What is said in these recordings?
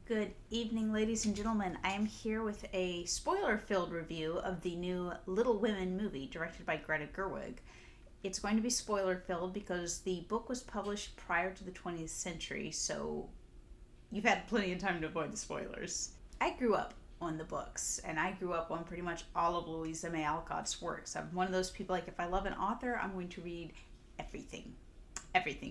Good evening, ladies and gentlemen. I am here with a spoiler filled review of the new Little Women movie directed by Greta Gerwig. It's going to be spoiler filled because the book was published prior to the 20th century, so you've had plenty of time to avoid the spoilers. I grew up on the books, and I grew up on pretty much all of Louisa May Alcott's works. I'm one of those people, like, if I love an author, I'm going to read everything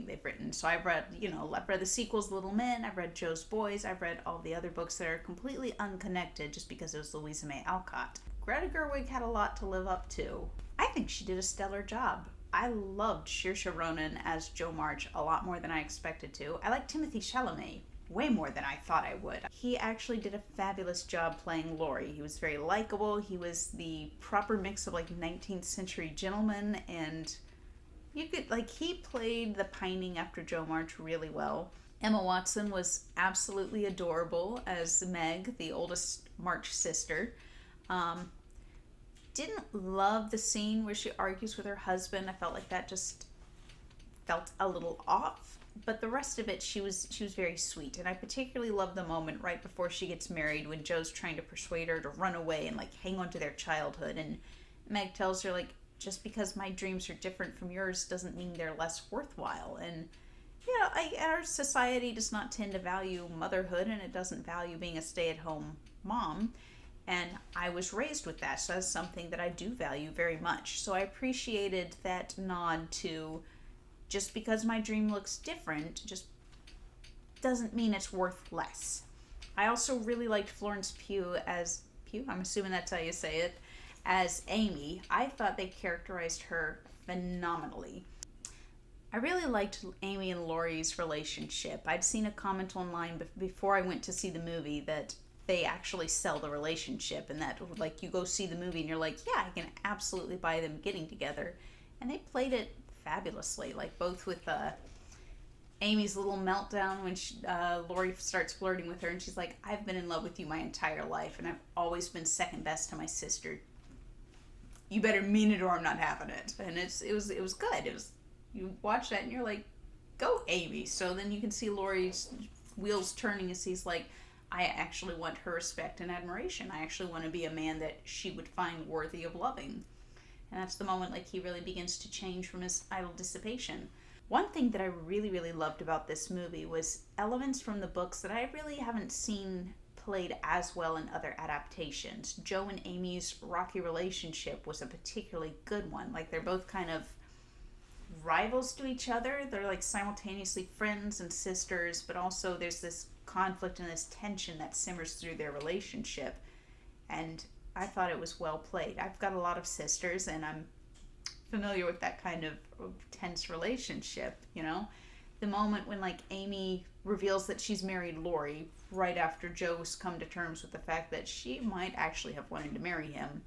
they've written. So I've read, I've read the sequels, Little Men, I've read Jo's Boys, I've read all the other books that are completely unconnected just because it was Louisa May Alcott. Greta Gerwig had a lot to live up to. I think she did a stellar job. I loved Saoirse Ronan as Jo March a lot more than I expected to. I like Timothee Chalamet way more than I thought I would. He actually did a fabulous job playing Laurie. He was very likable. He was the proper mix of 19th century gentleman, and he played the pining after Jo March really well. Emma Watson was absolutely adorable as Meg, the oldest March sister. Didn't love the scene where she argues with her husband. I felt like that just felt a little off. But the rest of it, she was very sweet. And I particularly love the moment right before she gets married when Jo's trying to persuade her to run away and hang on to their childhood. And Meg tells her, just because my dreams are different from yours doesn't mean they're less worthwhile. And our society does not tend to value motherhood, and it doesn't value being a stay-at-home mom. And I was raised with that, so that's something that I do value very much. So I appreciated that nod to, just because my dream looks different just doesn't mean it's worth less. I also really liked Florence Pugh as Pugh, I'm assuming that's how you say it, as Amy. I thought they characterized her phenomenally. I really liked Amy and Laurie's relationship. I'd seen a comment online before I went to see the movie that they actually sell the relationship, and that you go see the movie and you're like, yeah, I can absolutely buy them getting together. And they played it fabulously, both with Amy's little meltdown when Laurie starts flirting with her, and she's like, I've been in love with you my entire life, and I've always been second best to my sister. You better mean it or I'm not having it. And it was good. You watch that and you're like, go Amy. So then you can see Laurie's wheels turning as he's like, I actually want her respect and admiration. I actually want to be a man that she would find worthy of loving. And that's the moment he really begins to change from his idle dissipation. One thing that I really, really loved about this movie was elements from the books that I really haven't seen played as well in other adaptations. Jo and Amy's rocky relationship was a particularly good one. They're both kind of rivals to each other. They're simultaneously friends and sisters, but also there's this conflict and this tension that simmers through their relationship. And I thought it was well played. I've got a lot of sisters, and I'm familiar with that kind of tense relationship, The moment when Amy reveals that she's married Laurie right after Jo's come to terms with the fact that she might actually have wanted to marry him.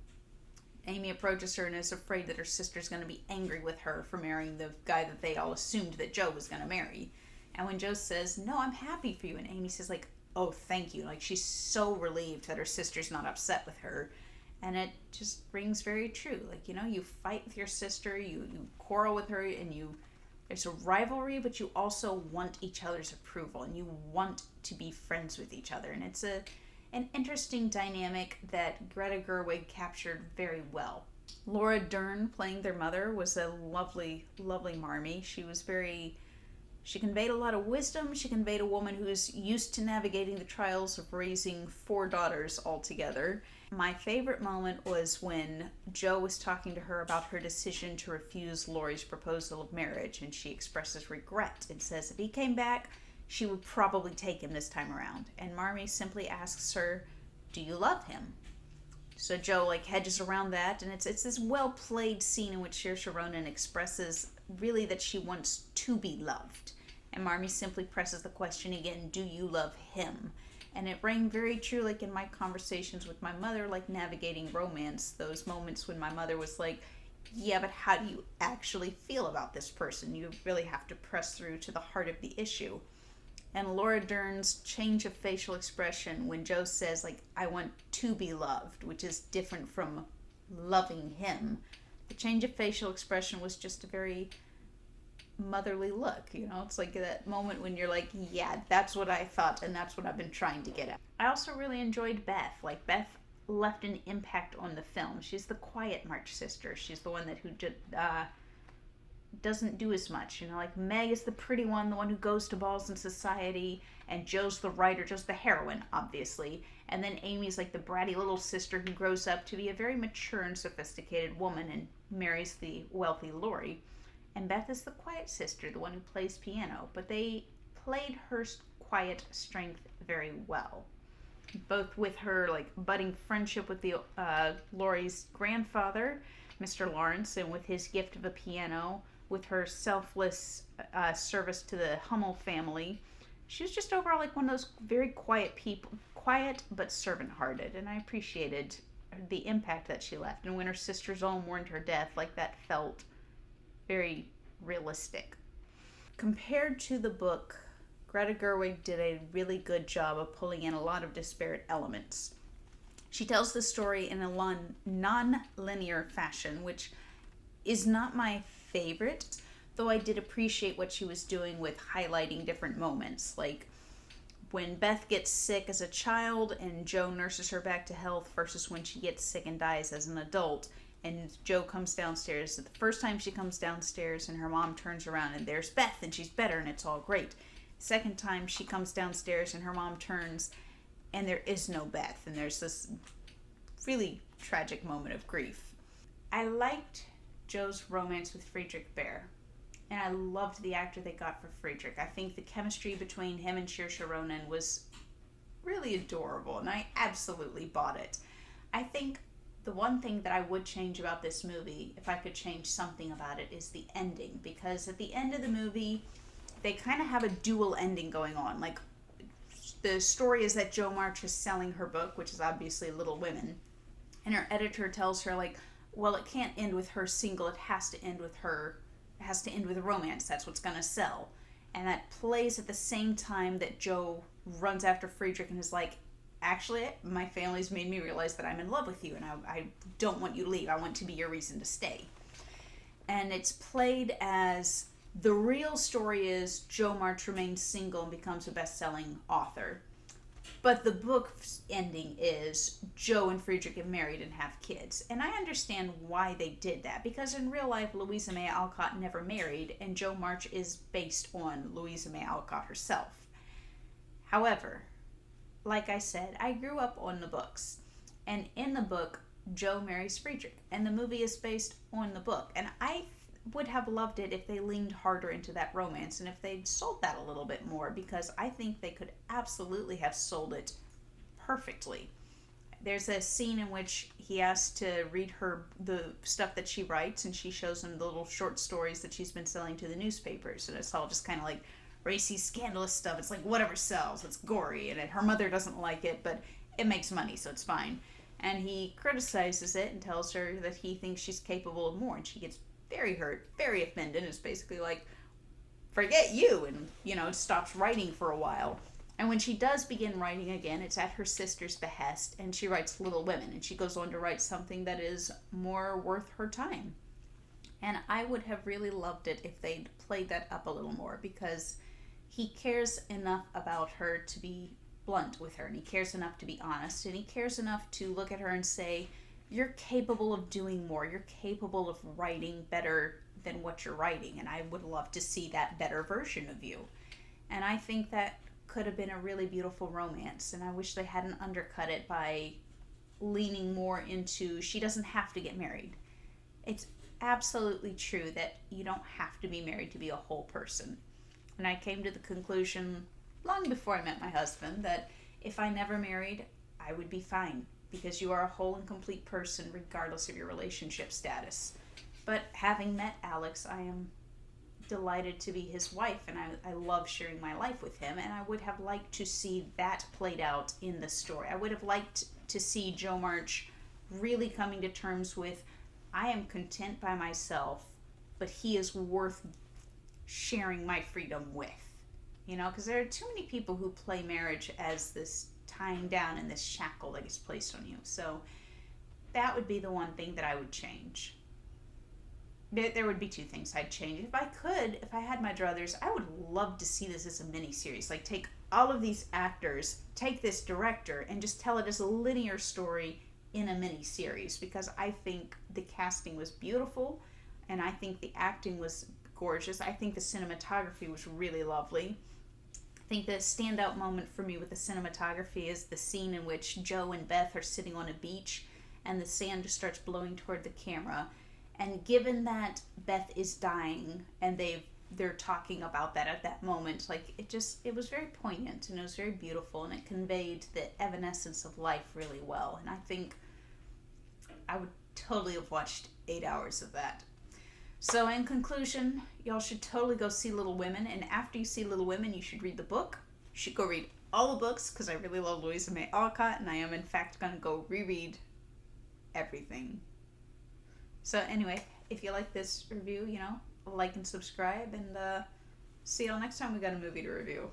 Amy approaches her and is afraid that her sister's going to be angry with her for marrying the guy that they all assumed that Jo was going to marry. And when Jo says, no, I'm happy for you, and Amy says oh, thank you. She's so relieved that her sister's not upset with her. And it just rings very true. You fight with your sister, you quarrel with her, and there's a rivalry, but you also want each other's approval, and you want to be friends with each other. And it's an interesting dynamic that Greta Gerwig captured very well. Laura Dern, playing their mother, was a lovely, lovely Marmee. She conveyed a lot of wisdom. She conveyed a woman who's used to navigating the trials of raising 4 daughters altogether. My favorite moment was when Jo was talking to her about her decision to refuse Laurie's proposal of marriage, and she expresses regret and says if he came back, she would probably take him this time around. And Marmee simply asks her, do you love him? So Jo hedges around that, and it's this well-played scene in which Saoirse Ronan expresses really that she wants to be loved. And Marmee simply presses the question again, do you love him? And it rang very true in my conversations with my mother, navigating romance, those moments when my mother was yeah, but how do you actually feel about this person? You really have to press through to the heart of the issue. And Laura Dern's change of facial expression when Jo says, I want to be loved, which is different from loving him. The change of facial expression was just a very motherly look. It's like that moment when you're like, yeah, that's what I thought, and that's what I've been trying to get at. I also really enjoyed Beth. Like, Beth left an impact on the film. She's the quiet March sister. She's the one that who doesn't do as much. Like Meg is the pretty one, the one who goes to balls in society, and Jo's the writer, just the heroine, obviously. And then Amy's like the bratty little sister who grows up to be a very mature and sophisticated woman and marries the wealthy Laurie. And Beth is the quiet sister, the one who plays piano. But they played her quiet strength very well. Both with her like budding friendship with the Laurie's grandfather, Mr. Lawrence, and with his gift of a piano, with her selfless service to the Hummel family. She was just overall like one of those very quiet people, quiet but servant-hearted, and I appreciated the impact that she left. And when her sisters all mourned her death, like that felt very realistic. Compared to the book, Greta Gerwig did a really good job of pulling in a lot of disparate elements. She tells the story in a non-linear fashion, which is not my favorite, though I did appreciate what she was doing with highlighting different moments, like when Beth gets sick as a child and Jo nurses her back to health versus when she gets sick and dies as an adult, and Jo comes downstairs. The first time she comes downstairs and her mom turns around and there's Beth and she's better and it's all great. Second time she comes downstairs and her mom turns and there is no Beth, and there's this really tragic moment of grief. I liked Jo's romance with Friedrich Bär, and I loved the actor they got for Friedrich. I think the chemistry between him and Saoirse Ronan was really adorable, and I absolutely bought it. I think the one thing that I would change about this movie, if I could change something about it, is the ending, because at the end of the movie, they kind of have a dual ending going on. Like, the story is that Jo March is selling her book, which is obviously Little Women, and her editor tells her, like, well, it can't end with her single, it has to end with a romance, that's what's gonna sell. And that plays at the same time that Jo runs after Friedrich and is like, actually, my family's made me realize that I'm in love with you, and I don't want you to leave, I want to be your reason to stay. And it's played as the real story is Jo March remains single and becomes a best-selling author. But the book's ending is Jo and Friedrich get married and have kids. And I understand why they did that, because in real life, Louisa May Alcott never married, and Jo March is based on Louisa May Alcott herself. However, like I said, I grew up on the books. And in the book, Jo marries Friedrich. And the movie is based on the book. And I would have loved it if they leaned harder into that romance and if they'd sold that a little bit more, because I think they could absolutely have sold it perfectly. There's a scene in which he asks to read her the stuff that she writes, and she shows him the little short stories that she's been selling to the newspapers, and it's all just kind of like racy, scandalous stuff. It's like whatever sells, it's gory, and her mother doesn't like it, but it makes money, so it's fine. And he criticizes it and tells her that he thinks she's capable of more, and she gets very hurt, very offended, and it's basically like, forget you, and, stops writing for a while. And when she does begin writing again, it's at her sister's behest, and she writes Little Women, and she goes on to write something that is more worth her time. And I would have really loved it if they'd played that up a little more, because he cares enough about her to be blunt with her, and he cares enough to be honest, and he cares enough to look at her and say, you're capable of doing more. You're capable of writing better than what you're writing, and I would love to see that better version of you. And I think that could have been a really beautiful romance, and I wish they hadn't undercut it by leaning more into she doesn't have to get married. It's absolutely true that you don't have to be married to be a whole person. And I came to the conclusion long before I met my husband that if I never married, I would be fine, because you are a whole and complete person regardless of your relationship status. But having met Alex, I am delighted to be his wife, and I love sharing my life with him, and I would have liked to see that played out in the story. I would have liked to see Jo March really coming to terms with, I am content by myself, but he is worth sharing my freedom with. Because there are too many people who play marriage as this tying down and this shackle that gets placed on you. So that would be the one thing that I would change. There would be two things I'd change. If I could, if I had my druthers, I would love to see this as a mini-series. Like, take all of these actors, take this director, and just tell it as a linear story in a mini-series. Because I think the casting was beautiful, and I think the acting was gorgeous. I think the cinematography was really lovely. I think the standout moment for me with the cinematography is the scene in which Joe and Beth are sitting on a beach, and the sand just starts blowing toward the camera. And given that Beth is dying and they're talking about that at that moment, like it was very poignant and it was very beautiful and it conveyed the evanescence of life really well. And I think I would totally have watched 8 hours of that. So in conclusion, y'all should totally go see Little Women, and after you see Little Women, you should read the book. You should go read all the books because I really love Louisa May Alcott, and I am in fact going to go reread everything. So anyway, if you like this review, like and subscribe, and see y'all next time we got a movie to review.